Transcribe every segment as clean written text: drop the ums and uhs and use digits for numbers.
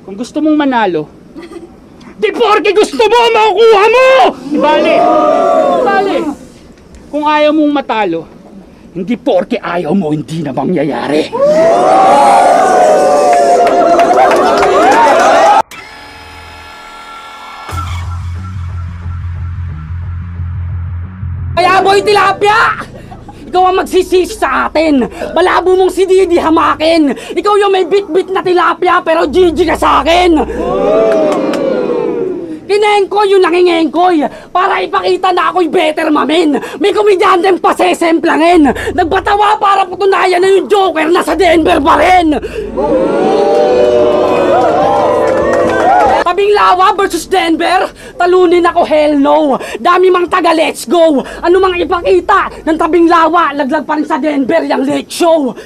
Kung gusto mong manalo, di porke gusto mo, makukuha mo! Di bale. Kung ayaw mong matalo, hindi porke ayaw mo, hindi na mangyayari. Kaya boy tilapia! Ikaw ang magsisisi sa atin! Malabo mong si Didi hamakin! Ikaw yung may bit-bit na tilapia pero Gigi ka sa akin! Kinengkoy yung nangingengkoy para ipakita na ako'y better mamin! May komedyanteng pasesemplangin! Nagbatawa para putunayan na yung Joker nasa Denver pa rin! Tabing Lawa versus Denver, talunin ako, hell no. Dami mang taga, let's go. Ano mang ipakita ng Tabing Lawa, laglag pa rin sa Denver yung late show.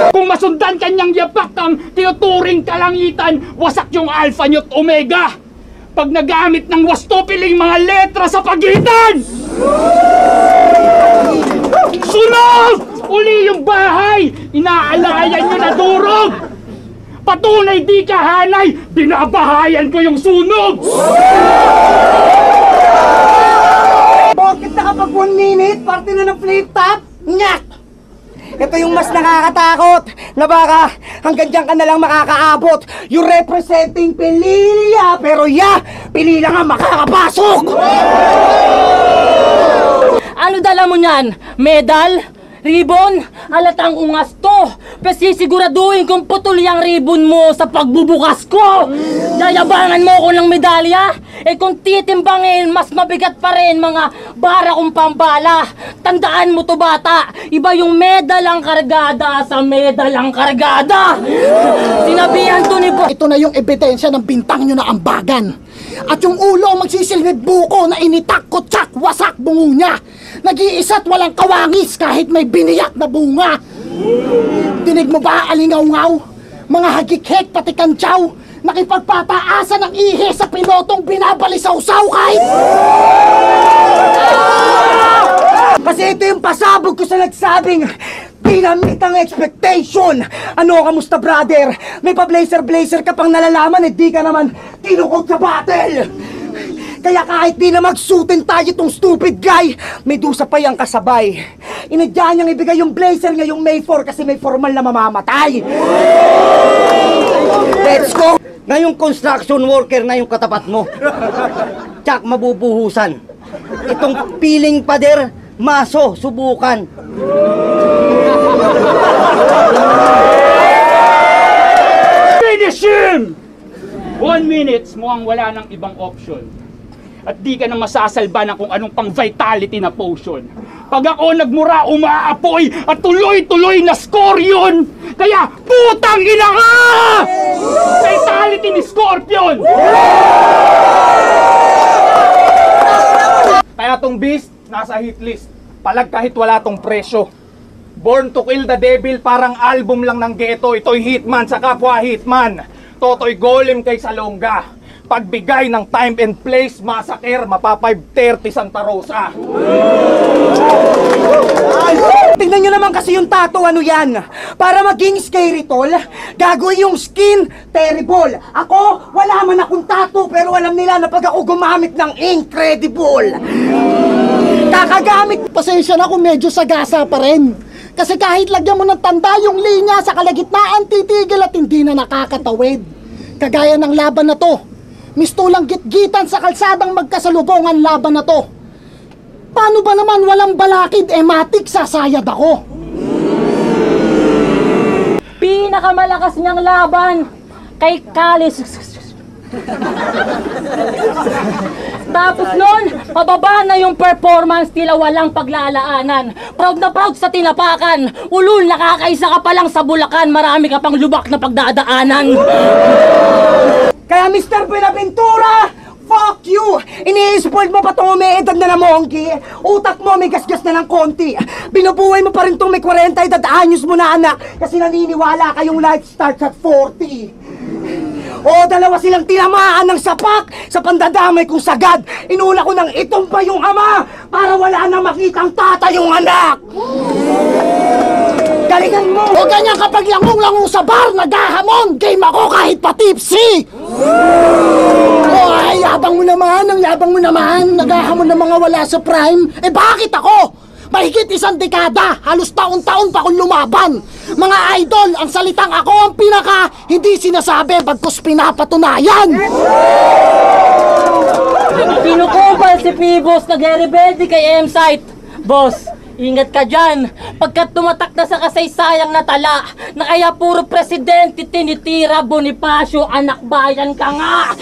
Kung masundan kanyang yapak ng tinuturing kalangitan, wasak yung Alpha Newt Omega. Pag nagamit ng wastupiling mga letra sa pagitan! Sunog! Uli yung bahay! Inaalayan nyo na durog! Patunay di kahanay, binabahayan ko yung sunog! Bakit nakapag 1 minute, parte na ng flip top? Nyak! Ito yung mas nakakatakot na baka hanggang dyan ka na lang makakaabot. Yung representing Pililya, pero Pilila nga makakapasok! Ano dala mo niyan? Medal? Ribbon? Alatang ungas to! Pasisiguraduhin kung putol yung ribbon mo sa pagbubukas ko! Yayabangan mo ko ng medalya? Eh kung titimbangin, mas mabigat pa rin mga bara kong pambala! Tandaan mo to bata! Iba yung medal ang kargada sa medal ang kargada! Sinabihan to ni Ito na yung ebidensya ng bintang nyo na ambagan. At yung ulo magsisilbid buko na initak ko tsak wasak bungo niya. Nag-iisa't walang kawangis kahit may biniyak na bunga. Dinig mo ba alingaw-ngaw? Mga hagikik pati kantsaw, nakipagpataasan ng ihe sa pilotong binabalisaw-saw kahit... Kasi ito yung pasabog ko sa nagsabing dinamit ang expectation. Ano, kamusta brother? May pa-blazer-blazer ka pang nalalaman, di ka naman tinukod sa battle. Kaya kahit di na magsutin tayo tong stupid guy, may dusa pa yung kasabay. Inadya niyang ibigay yung blazer ngayong May 4 kasi may formal na mamamatay. Let's go! Ngayong construction worker na yung katapat mo. Tsak, mabubuhusan. Itong piling pader, maso, subukan. Finish him! 1 minute, mukhang wala nang ibang option. At di ka na masasalba ng kung anong pang vitality na potion. Pag ako nagmura, umaapoy at tuloy-tuloy na score yun! Kaya putang ina ka! Vitality ni Scorpion! Kaya tong Beast, nasa hit list. Palag kahit wala tong presyo. Born to Kill the Devil, parang album lang ng ghetto. Ito'y Hitman sa kapwa Hitman. Toto'y golem kay Salonga. Pagbigay ng time and place, massacre, mapa 530 Santa Rosa. Tingnan nyo naman kasi yung tattoo, ano yan? Para maging scary tol, gagawin yung skin terrible. Ako, wala man akong tattoo, pero alam nila na pag ako gumamit ng incredible. Kakagamit. Pasensya na kung medyo sagasa pa rin. Kasi kahit lagyan mo ng tanda yung linya sa kalagitnaan, titigil at hindi na nakakatawid. Kagaya ng laban na to. Mistulang gitgitan sa kalsadang magkasalubong ang laban na to. Paano ba naman walang balakid, matik sasayad ako? pinakamalakas niyang laban kay Kalis. Tapos nun, pababa na yung performance nila, walang paglalaanan. Proud na proud sa tinapakan. Ulul, nakakaisa ka pa lang sa Bulacan, marami ka pang lubak na pagdadaanan. Kaya Mr. Buenaventura, fuck you! Ini-spoiled mo pa itong umiedad na na monkey. Utak mo may gasgas na ng konti. Binubuhay mo pa rin itong may 40 edad anyos mo na anak kasi naniniwala kayong life starts at 40. O dalawa silang tinamaan ng sapak sa pandadamay kong sagad. Inuna ko ng itumpa yung ama para wala na makitang tata yung anak. Galingan mo! O ganyan kapag langung-lango sa bar, naghahamon, game ako kahit pa tipsy! O ay, yabang mo naman, ang yabang mo naman, naghahamon ng mga wala sa prime. Eh bakit ako? Mahigit 1 dekada, halos taon-taon pa akong lumaban. Mga idol, ang salitang ako ang pinaka, hindi sinasabi, bagkus pinapatunayan. Kinukumpal si Pibos, nagre-rebelde kay M-Site. Boss, ingat ka dyan. Pagkat tumatak na sa kasaysayang natala, na kaya puro presidente tinitira, Bonifacio, anak bayan ka nga.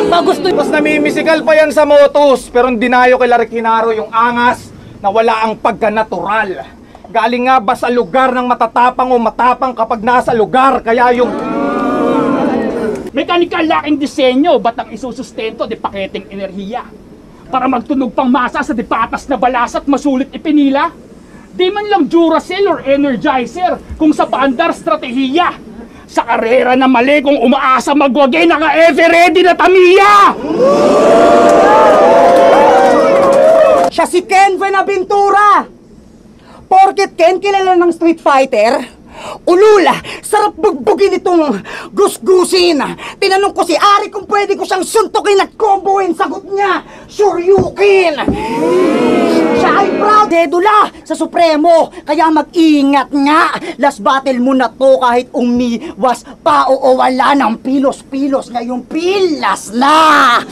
Magusto. Mas namimisikal pa yan sa motos, pero hindi dinayo kay Larry Kinaro yung angas na wala ang pagka-natural. Galing nga ba sa lugar ng matatapang o matapang kapag nasa lugar, kaya yung Mechanical laking disenyo, ba't ang isusustento di paketeng enerhiya? Para magtunog pang masa sa di patas na balas at masulit ipinila? Di man lang Duracell or Energizer kung sa paandar stratehiya. Sa karera na mali kung umaasa magwagi, naka-ever ready na Tamiya! Siya si Ken Buenaventura! Porket Ken kilala ng Street Fighter, ulula, sarap bugbugin itong gusgusin. Tinanong ko si Ari kung pwede ko siyang suntukin at comboin. Sagot niya, Shoryuken! Siya ay proud dedula sa Supremo, kaya mag-ingat nga. Last battle mo na to kahit umiwas pa o wala ng pilos-pilos, ngayong pilas na!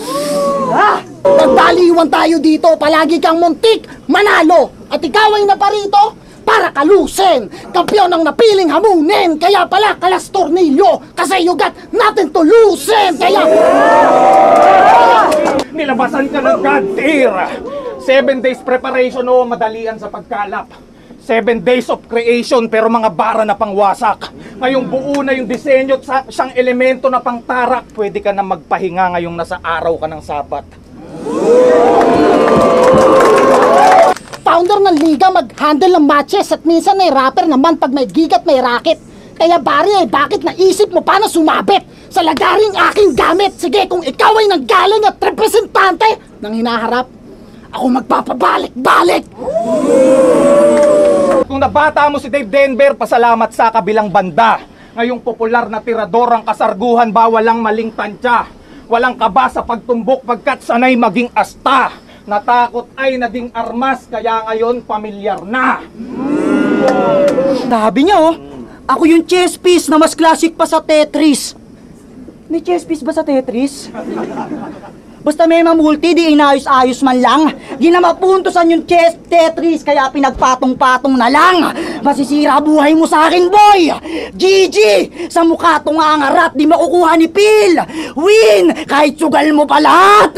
Nagdaliwan tayo dito, palagi kang muntik, manalo. At ikaw ay naparito para kalusin. Kampiyon ang napiling hamunin, kaya pala kalas tornilyo. Kasi you got nothing to loosen. Kaya nilabasan ka ng God tier. 7 days preparation o madalian sa pagkalap. 7 days of creation pero mga bara na pangwasak. Ngayong buo na yung disenyo at siyang elemento na pangtarak. Pwede ka na magpahinga ngayong nasa araw ka ng Sabat. founder ng liga mag-handle ng matches at minsan ay rapper naman pag may gig at may racket. Kaya Barry, bakit naisip mo pa na sumabit sa lagaring aking gamit? Sige, kung ikaw ay nanggaling at representante ng hinaharap, ako magpapabalik-balik! Kung nabata mo si Dave Denver, pasalamat sa kabilang banda. Ngayong popular na tirador ang kasarguhan, bawal lang maling tansya. Walang kaba sa pagtumbok pagkat sanay maging asta. Natakot ay naging armas, kaya ngayon pamilyar na. Sabi niya oh, ako yung chess piece na mas classic pa sa Tetris. May chess piece ba sa Tetris? Basta may mamulti, di inayos-ayos man lang. Di na mapuntosan yung chess Tetris, kaya pinagpatong-patong na lang. Masisira buhay mo sa akin, boy! GG! Sa mukha tong angarat, di makukuha ni Phil! Win! Kahit sugal mo pa lahat!